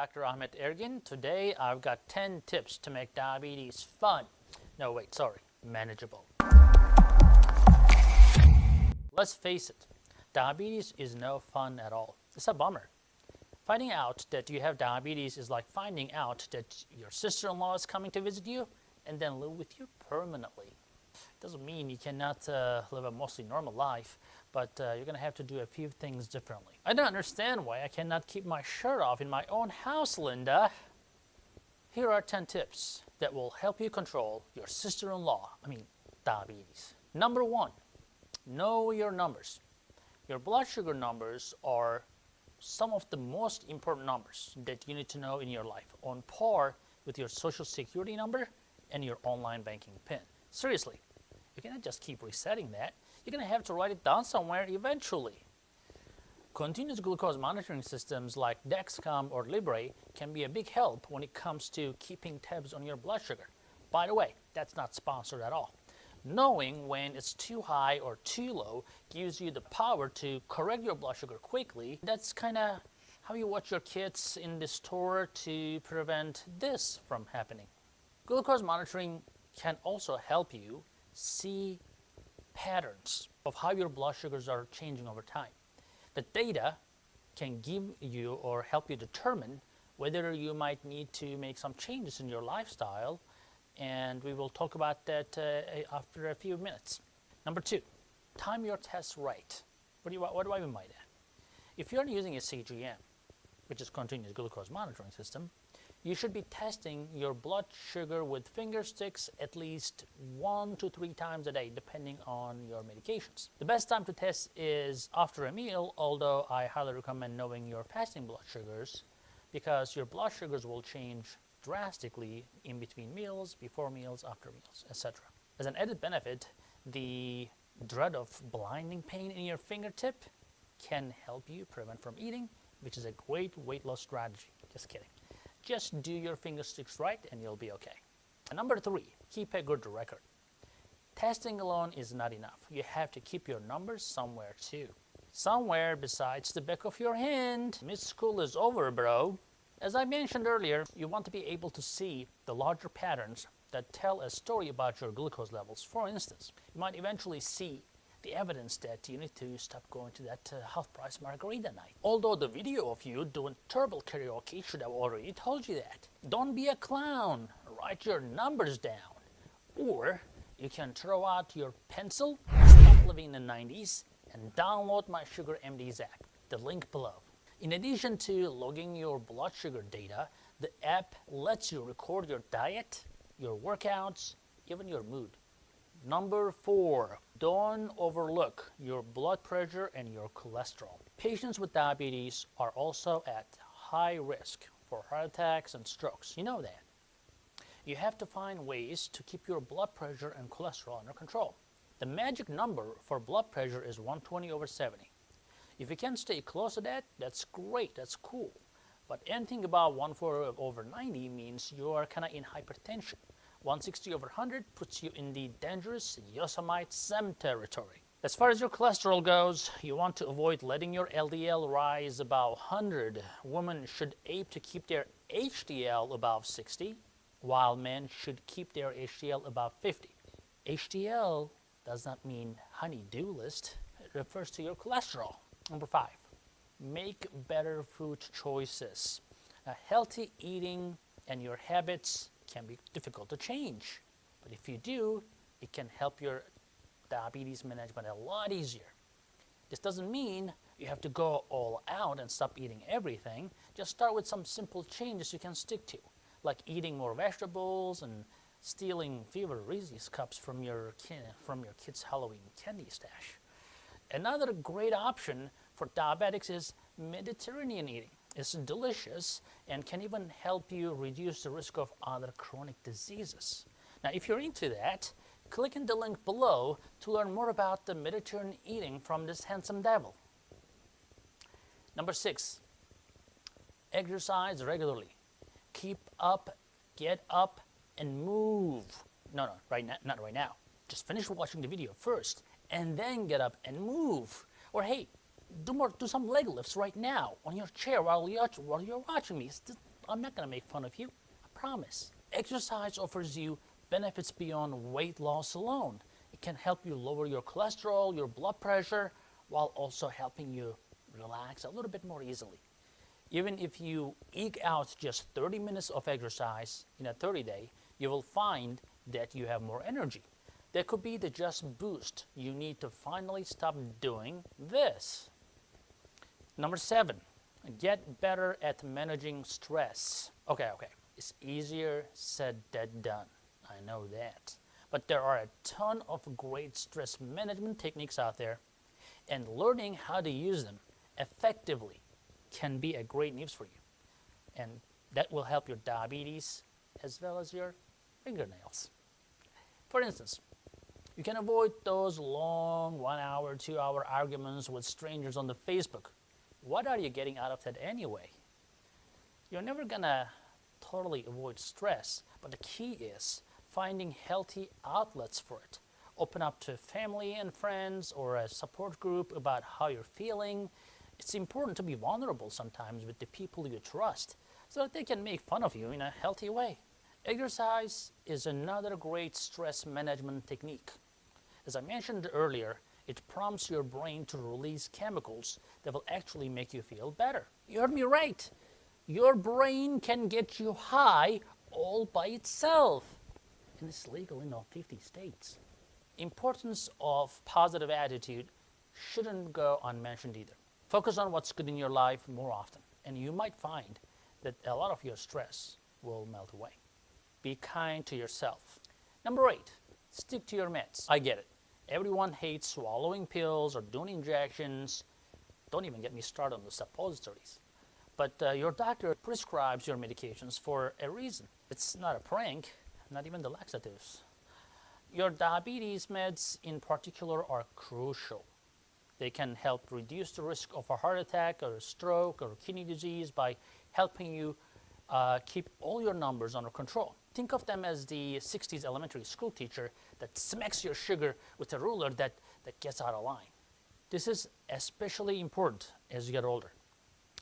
Dr. Ahmet Ergin. Today I've got 10 tips to make diabetes fun. No, wait, sorry, manageable. Let's face it, diabetes is no fun at all. It's a bummer. Finding out that you have diabetes is like finding out that your sister-in-law is coming to visit you and then live with you permanently. Doesn't mean you cannot live a mostly normal life, but you're going to have to do a few things differently. I don't understand why I cannot keep my shirt off in my own house, Linda. Here are 10 tips that will help you control your diabetes. Number 1, know your numbers. Your blood sugar numbers are some of the most important numbers that you need to know in your life, on par with your social security number and your online banking PIN. Seriously, you cannot just keep resetting that. You're going to have to write it down somewhere eventually. Continuous glucose monitoring systems like Dexcom or Libre can be a big help when it comes to keeping tabs on your blood sugar. By the way, that's not sponsored at all. Knowing when it's too high or too low gives you the power to correct your blood sugar quickly. That's kind of how you watch your kids in the store to prevent this from happening. Glucose monitoring can also help you see patterns of how your blood sugars are changing over time. The data can give you or help you determine whether you might need to make some changes in your lifestyle, and we will talk about that after a few minutes. Number 2, time your tests right. What do I mean by that? If you're using a CGM, which is continuous glucose monitoring system, you should be testing your blood sugar with finger sticks at least 1 to 3 times a day, depending on your medications. The best time to test is after a meal, although I highly recommend knowing your fasting blood sugars because your blood sugars will change drastically in between meals, before meals, after meals, etc. As an added benefit, the dread of blinding pain in your fingertip can help you prevent from eating, which is a great weight loss strategy. Just kidding. Just do your finger sticks right and you'll be okay. And number 3, keep a good record. Testing alone is not enough. You have to keep your numbers somewhere too. Somewhere besides the back of your hand. Miss School is over, bro. As I mentioned earlier, you want to be able to see the larger patterns that tell a story about your glucose levels. For instance, you might eventually see the evidence that you need to stop going to that half-price margarita night. Although the video of you doing turbo karaoke should have already told you that. Don't be a clown. Write your numbers down. Or you can throw out your pencil, stop living in the 90s, and download my Sugar MDs app. The link below. In addition to logging your blood sugar data, the app lets you record your diet, your workouts, even your mood. Number 4, don't overlook your blood pressure and your cholesterol. Patients with diabetes are also at high risk for heart attacks and strokes. You know that. You have to find ways to keep your blood pressure and cholesterol under control. The magic number for blood pressure is 120/70. If you can stay close to that, that's great, that's cool. But anything about 140/90 means you are kind of in hypertension. 160/100 puts you in the dangerous Yosemite territory. As far as your cholesterol goes, you want to avoid letting your LDL rise above 100. Women should aim to keep their HDL above 60, while men should keep their HDL above 50. HDL does not mean honey-do list. It refers to your cholesterol. Number 5, make better food choices. Healthy eating and your habits can be difficult to change, but if you do, it can help your diabetes management a lot easier. This doesn't mean you have to go all out and stop eating everything. Just start with some simple changes you can stick to, like eating more vegetables and stealing fewer Reese's cups from your kid's Halloween candy stash. Another great option for diabetics is Mediterranean eating. It's delicious and can even help you reduce the risk of other chronic diseases. Now, if you're into that, click in the link below to learn more about the Mediterranean eating from this handsome devil. Number 6, exercise regularly. Keep up, get up, and move. No, not right now. Just finish watching the video first, and then get up and move. Or hey, do some leg lifts right now on your chair while you're watching me. I'm not going to make fun of you. I promise. Exercise offers you benefits beyond weight loss alone. It can help you lower your cholesterol, your blood pressure, while also helping you relax a little bit more easily. Even if you eke out just 30 minutes of exercise in a 30-day, you will find that you have more energy. That could be the just boost you need to finally stop doing this. Number 7, get better at managing stress. Okay. It's easier said than done. I know that. But there are a ton of great stress management techniques out there, and learning how to use them effectively can be a great news for you. And that will help your diabetes as well as your fingernails. For instance, you can avoid those long 1 hour, 2 hour arguments with strangers on the Facebook. What are you getting out of that anyway? You're never gonna totally avoid stress, but the key is finding healthy outlets for it. Open up to family and friends or a support group about how you're feeling. It's important to be vulnerable sometimes with the people you trust so that they can make fun of you in a healthy way. Exercise is another great stress management technique. As I mentioned earlier, it prompts your brain to release chemicals that will actually make you feel better. You heard me right. Your brain can get you high all by itself. And it's legal in all 50 states. Importance of positive attitude shouldn't go unmentioned either. Focus on what's good in your life more often, and you might find that a lot of your stress will melt away. Be kind to yourself. Number 8, stick to your meds. I get it. Everyone hates swallowing pills or doing injections. Don't even get me started on the suppositories. But your doctor prescribes your medications for a reason. It's not a prank, not even the laxatives. Your diabetes meds in particular are crucial. They can help reduce the risk of a heart attack or a stroke or kidney disease by helping you keep all your numbers under control. Think of them as the 60s elementary school teacher that smacks your sugar with a ruler that gets out of line. This is especially important as you get older.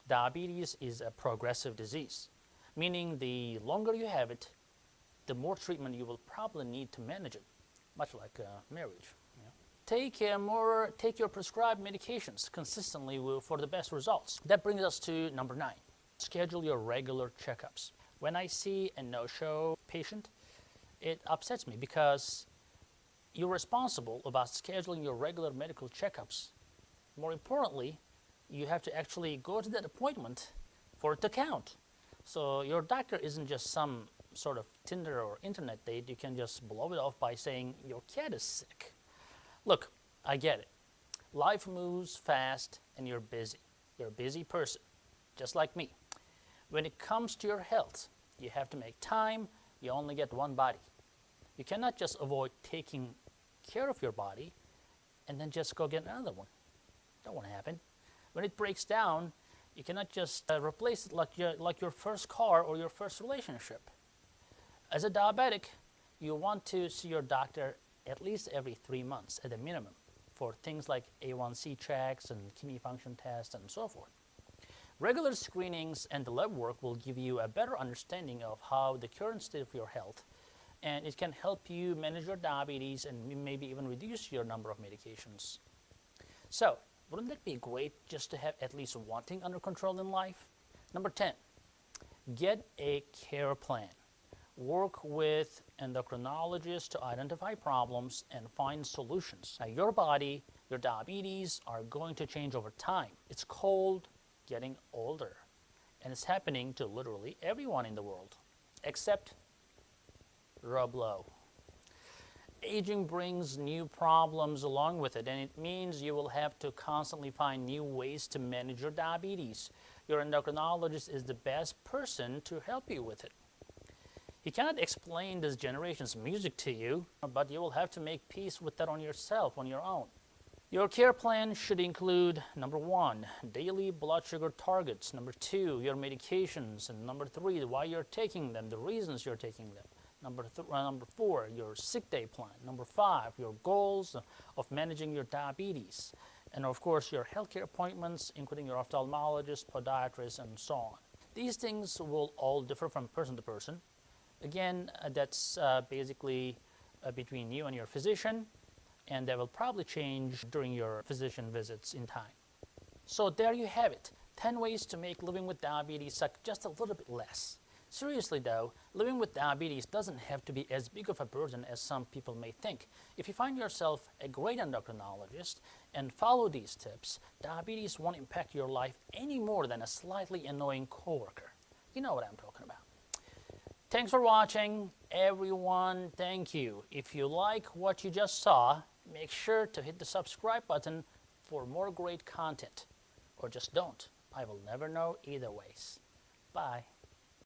Diabetes is a progressive disease, meaning the longer you have it, the more treatment you will probably need to manage it, much like marriage. Take your prescribed medications consistently for the best results. That brings us to number 9. Schedule your regular checkups. When I see a no-show patient, it upsets me because you're responsible about scheduling your regular medical checkups. More importantly, you have to actually go to that appointment for it to count. So your doctor isn't just some sort of Tinder or internet date. You can just blow it off by saying your cat is sick. Look, I get it. Life moves fast and you're busy. You're a busy person, just like me. When it comes to your health, you have to make time. You only get one body. You cannot just avoid taking care of your body and then just go get another one. That won't happen. When it breaks down, you cannot just replace it like your first car or your first relationship. As a diabetic, you want to see your doctor at least every 3 months at a minimum for things like A1C checks and kidney function tests and so forth. Regular screenings and the lab work will give you a better understanding of how the current state of your health, and it can help you manage your diabetes and maybe even reduce your number of medications. So, wouldn't that be great just to have at least one thing under control in life? Number 10, get a care plan. Work with endocrinologists to identify problems and find solutions. Now, your body, your diabetes are going to change over time. It's called getting older, and it's happening to literally everyone in the world, except Rob Lowe. Aging brings new problems along with it, and it means you will have to constantly find new ways to manage your diabetes. Your endocrinologist is the best person to help you with it. He cannot explain this generation's music to you, but you will have to make peace with that on yourself, on your own. Your care plan should include, number 1, daily blood sugar targets, number 2, your medications, and number 3, why you're taking them, the reasons you're taking them. Number 4, your sick day plan. Number 5, your goals of managing your diabetes. And of course, your healthcare appointments, including your ophthalmologist, podiatrist, and so on. These things will all differ from person to person. Again, that's basically between you and your physician, and that will probably change during your physician visits in time. So there you have it, 10 ways to make living with diabetes suck just a little bit less. Seriously though, living with diabetes doesn't have to be as big of a burden as some people may think. If you find yourself a great endocrinologist and follow these tips, diabetes won't impact your life any more than a slightly annoying coworker. You know what I'm talking about. Thanks for watching, everyone. Thank you. If you like what you just saw, make sure to hit the subscribe button for more great content. Or just don't. I will never know either ways. Bye.